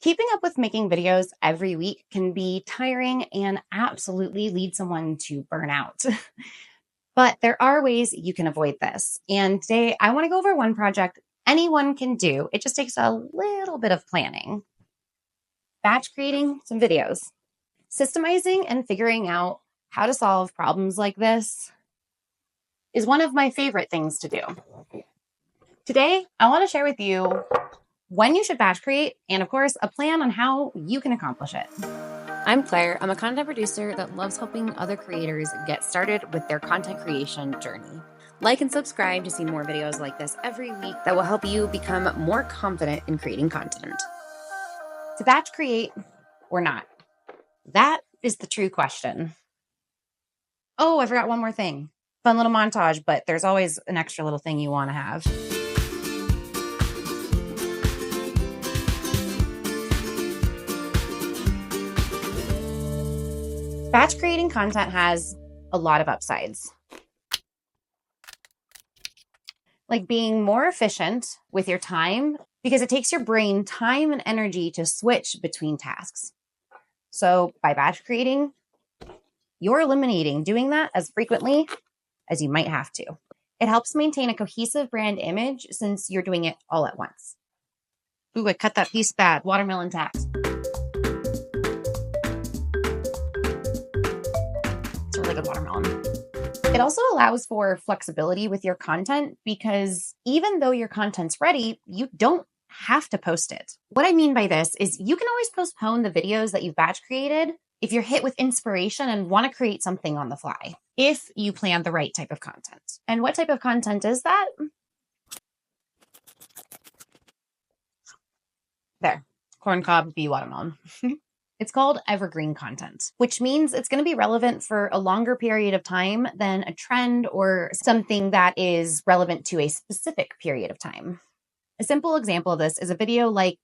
Keeping up with making videos every week can be tiring and absolutely lead someone to burn out. But there are ways you can avoid this. And today I want to go over one project anyone can do. It just takes a little bit of planning. Batch creating some videos. Systemizing and figuring out how to solve problems like this is one of my favorite things to do. Today, I want to share with you when you should batch create, and of course, a plan on how you can accomplish it. I'm Claire. I'm a content producer that loves helping other creators get started with their content creation journey. Like and subscribe to see more videos like this every week that will help you become more confident in creating content. To batch create or not? That is the true question. Oh, I forgot one more thing. Fun little montage, but there's always an extra little thing you want to have. Batch creating content has a lot of upsides. Like being more efficient with your time because it takes your brain time and energy to switch between tasks. So by batch creating, you're eliminating doing that as frequently as you might have to. It helps maintain a cohesive brand image since you're doing it all at once. Ooh, I cut that piece bad. Watermelon tax. It's a really good watermelon. It also allows for flexibility with your content because even though your content's ready, you don't have to post it. What I mean by this is you can always postpone the videos that you've batch created if you're hit with inspiration and want to create something on the fly, if you plan the right type of content. And what type of content is that? There, corncob be watermelon. It's called evergreen content, which means it's going to be relevant for a longer period of time than a trend or something that is relevant to a specific period of time. A simple example of this is a video like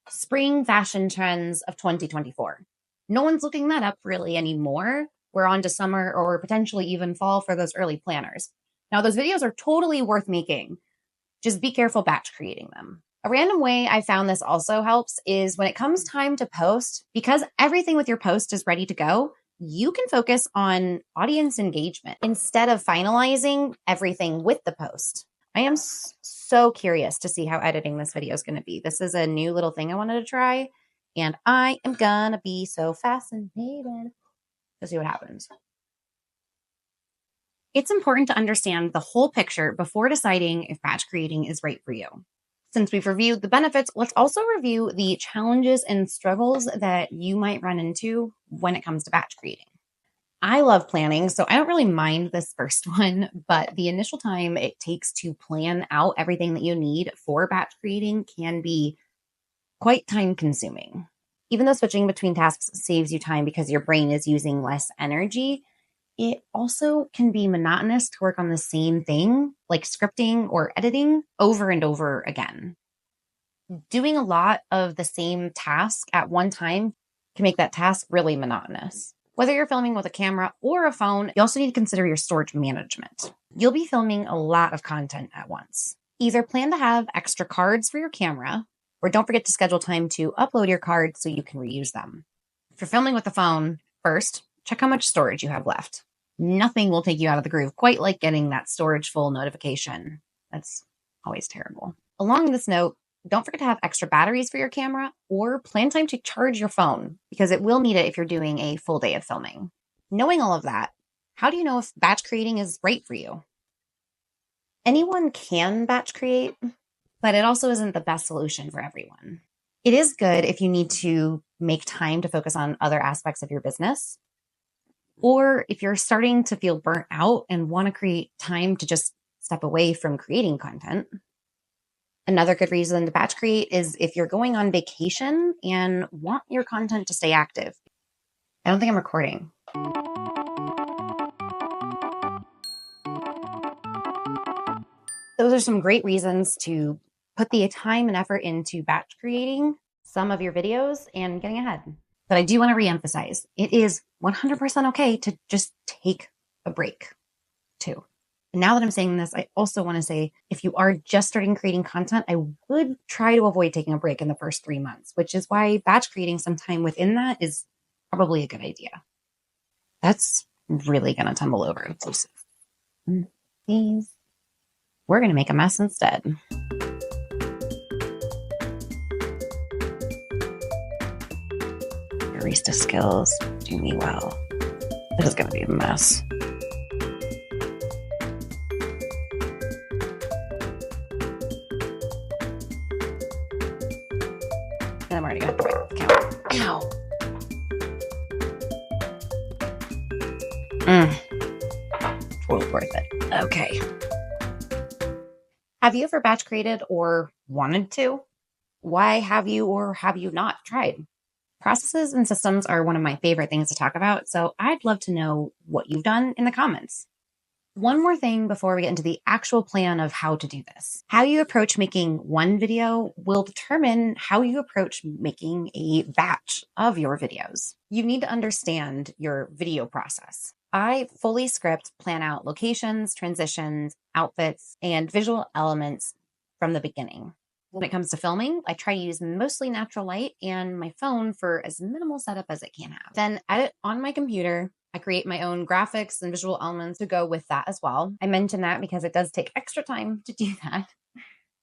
Spring Fashion Trends of 2024. No one's looking that up really anymore. We're on to summer or potentially even fall for those early planners. Now, those videos are totally worth making. Just be careful batch creating them. A random way I found this also helps is when it comes time to post, because everything with your post is ready to go, you can focus on audience engagement instead of finalizing everything with the post. I am so curious to see how editing this video is going to be. This is a new little thing I wanted to try, and I am going to be so fascinated to see what happens. It's important to understand the whole picture before deciding if batch creating is right for you. Since we've reviewed the benefits, let's also review the challenges and struggles that you might run into when it comes to batch creating. I love planning, so I don't really mind this first one, but the initial time it takes to plan out everything that you need for batch creating can be quite time consuming. Even though switching between tasks saves you time because your brain is using less energy, it also can be monotonous to work on the same thing, like scripting or editing, over and over again. Doing a lot of the same task at one time can make that task really monotonous. Whether you're filming with a camera or a phone, you also need to consider your storage management. You'll be filming a lot of content at once. Either plan to have extra cards for your camera, or don't forget to schedule time to upload your cards so you can reuse them. If you're filming with the phone, first, check how much storage you have left. Nothing will take you out of the groove quite like getting that storage full notification. That's always terrible. Along this note, don't forget to have extra batteries for your camera or plan time to charge your phone because it will need it if you're doing a full day of filming. Knowing all of that, how do you know if batch creating is right for you? Anyone can batch create, but it also isn't the best solution for everyone. It is good if you need to make time to focus on other aspects of your business, or if you're starting to feel burnt out and want to create time to just step away from creating content. Another good reason to batch create is if you're going on vacation and want your content to stay active. I don't think I'm recording. Those are some great reasons to put the time and effort into batch creating some of your videos and getting ahead. But I do want to reemphasize, it is 100% okay to just take a break too. And now that I'm saying this, I also want to say, if you are just starting creating content, I would try to avoid taking a break in the first 3 months, which is why batch creating sometime within that is probably a good idea. That's really going to tumble over. These, we're going to make a mess instead. Barista skills do me well. This is going to be a mess. I'm already going to throw it. Ow. Totally worth it. Okay. Have you ever batch created or wanted to? Why have you or have you not tried? Processes and systems are one of my favorite things to talk about, so I'd love to know what you've done in the comments. One more thing before we get into the actual plan of how to do this. How you approach making one video will determine how you approach making a batch of your videos. You need to understand your video process. I fully script, plan out locations, transitions, outfits, and visual elements from the beginning. When it comes to filming, I try to use mostly natural light and my phone for as minimal setup as it can have. Then edit on my computer. I create my own graphics and visual elements to go with that as well. I mention that because it does take extra time to do that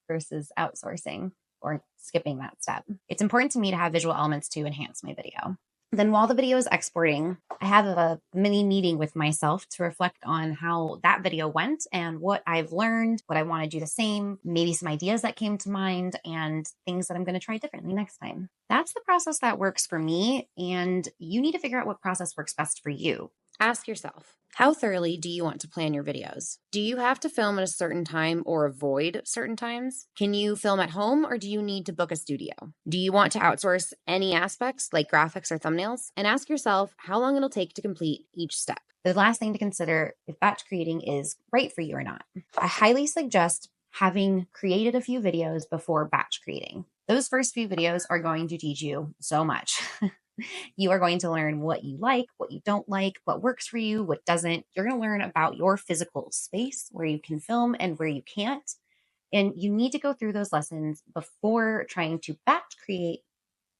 versus outsourcing or skipping that step. It's important to me to have visual elements to enhance my video. Then while the video is exporting, I have a mini meeting with myself to reflect on how that video went and what I've learned, what I want to do the same, maybe some ideas that came to mind and things that I'm going to try differently next time. That's the process that works for me, and you need to figure out what process works best for you. Ask yourself, how thoroughly do you want to plan your videos? Do you have to film at a certain time or avoid certain times? Can you film at home or do you need to book a studio? Do you want to outsource any aspects like graphics or thumbnails? And ask yourself how long it'll take to complete each step. The last thing to consider if batch creating is right for you or not. I highly suggest having created a few videos before batch creating. Those first few videos are going to teach you so much. You are going to learn what you like, what you don't like, what works for you, what doesn't. You're going to learn about your physical space, where you can film and where you can't. And you need to go through those lessons before trying to batch create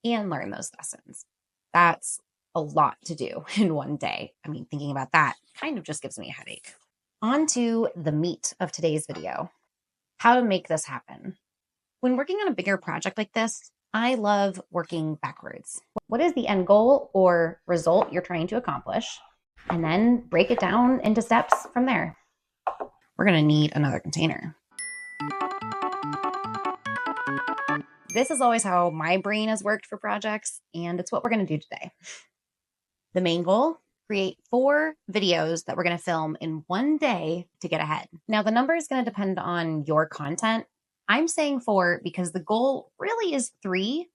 and learn those lessons. That's a lot to do in one day. I mean, thinking about that kind of just gives me a headache. On to the meat of today's video, how to make this happen. When working on a bigger project like this, I love working backwards. What is the end goal or result you're trying to accomplish? And then break it down into steps from there. We're going to need another container. This is always how my brain has worked for projects, and it's what we're going to do today. The main goal, create 4 videos that we're going to film in one day to get ahead. Now, the number is going to depend on your content. I'm saying 4 because the goal really is 3,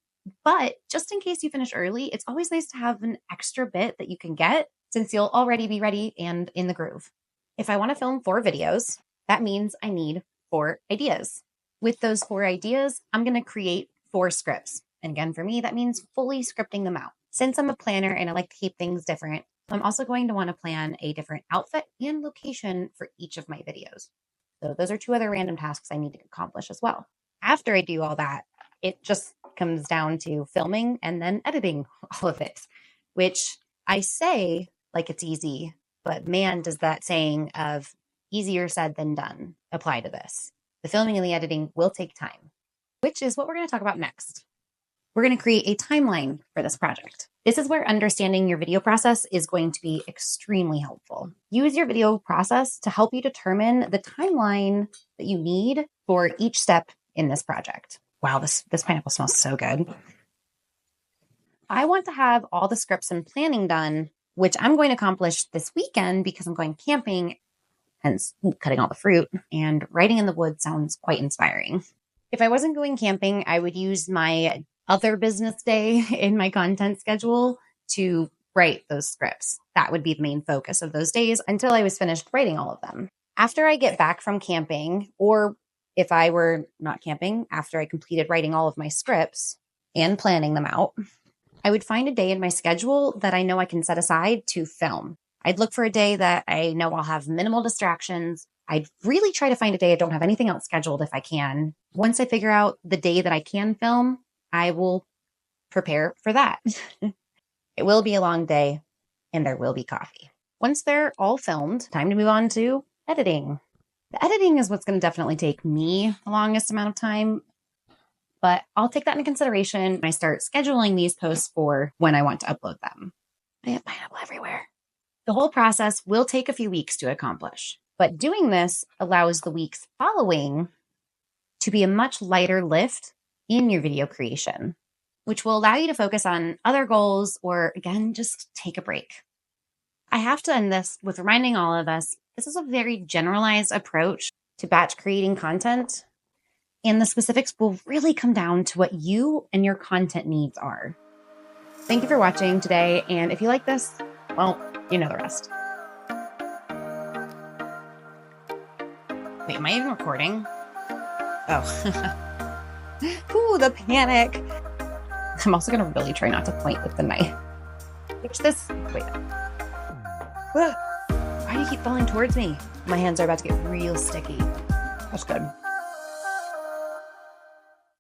but just in case you finish early, it's always nice to have an extra bit that you can get since you'll already be ready and in the groove. If I want to film 4 videos, that means I need 4 ideas. With those 4 ideas, I'm going to create 4 scripts. And again, for me, that means fully scripting them out. Since I'm a planner and I like to keep things different, I'm also going to want to plan a different outfit and location for each of my videos. So those are 2 other random tasks I need to accomplish as well. After I do all that, it just comes down to filming and then editing all of it, which I say like it's easy, but man, does that saying of easier said than done apply to this. The filming and the editing will take time, which is what we're going to talk about next. We're going to create a timeline for this project. This is where understanding your video process is going to be extremely helpful. Use your video process to help you determine the timeline that you need for each step in this project. Wow, this pineapple smells so good. I want to have all the scripts and planning done, which I'm going to accomplish this weekend because I'm going camping, hence cutting all the fruit, and writing in the woods sounds quite inspiring. If I wasn't going camping, I would use my other business day in my content schedule to write those scripts. That would be the main focus of those days until I was finished writing all of them. After I get back from camping, or if I were not camping, after I completed writing all of my scripts and planning them out, I would find a day in my schedule that I know I can set aside to film. I'd look for a day that I know I'll have minimal distractions. I'd really try to find a day I don't have anything else scheduled if I can. Once I figure out the day that I can film, I will prepare for that. It will be a long day and there will be coffee. Once they're all filmed, time to move on to editing. The editing is what's going to definitely take me the longest amount of time, but I'll take that into consideration when I start scheduling these posts for when I want to upload them. I have pineapple everywhere. The whole process will take a few weeks to accomplish, but doing this allows the weeks following to be a much lighter lift in your video creation, which will allow you to focus on other goals or, again, just take a break. I have to end this with reminding all of us, this is a very generalized approach to batch creating content, and the specifics will really come down to what you and your content needs are. Thank you for watching today, and if you like this, well, you know the rest. Wait, am I even recording? Oh. Ooh, the panic. I'm also going to really try not to point with the knife. Fix this. Wait. Why do you keep falling towards me? My hands are about to get real sticky. That's good.